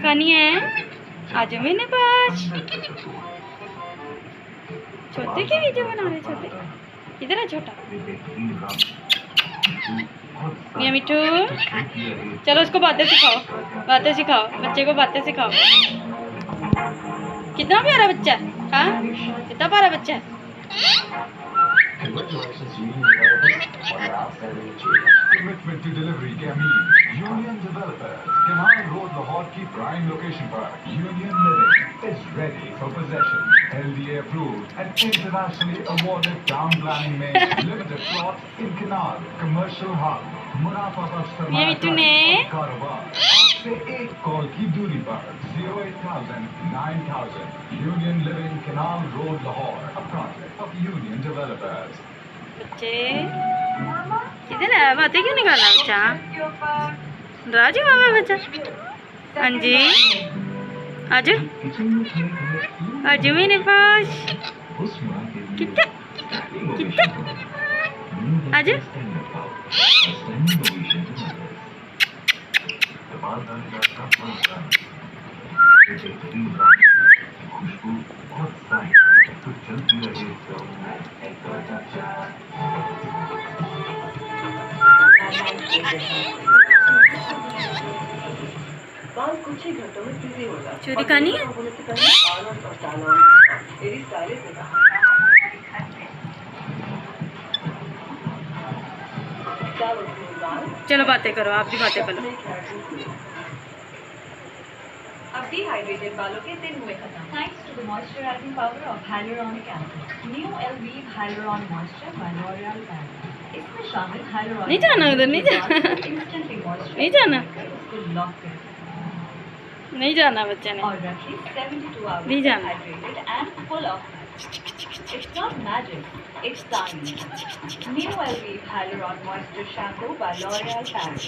खानी है? आज मेरे पास छोटे की वीडियो बना रहे। छोटे किधर है छोटा? मियाँ मिठू, चलो उसको बातें सिखाओ। बातें सिखाओ बच्चे को, बातें सिखाओ। कितना प्यारा बच्चा है। हाँ, कितना प्यारा बच्चा है। Commitment to delivery के अमीर Union Developers Canal Road Lahore की प्राइम लोकेशन पर Union Living is ready for possession. LDA approved and internationally awarded town planning में limited plots in Canal Commercial Hub. मुनाफा बख्श कारोबार आपसे एक कॉल की दूरी पर 08,000 9,000 Union Living Canal Road Lahore, a project of Union Developers. बच्चे किधर है? बातें क्यों निकालना बच्चा? राजू बाबा बच्चा। हाँ जी, आजू आजू मेरे पास। कितना कितना आजू। चोरी खानी है? चलो बातें करो, आप भी बातें करो। अब डिहाइड्रेटेड बालों के दिन हुए खत्म thanks to the moisturising power of hyaluronic acid new Elvive hyaluron moisture by L'Oreal Paris. इसमें शामिल हाइलुरॉन नहीं जाना उधर, नहीं जाना, इंस्टेंटली मॉइस्चर नहीं जाना, उसको लॉक कर नहीं जाना बच्चे ने। और रखिए 72 आवर्स नहीं जाना। Hydrated and full of it's not magic it's science new Elvive hyaluron moisture shampoo by L'Oreal para.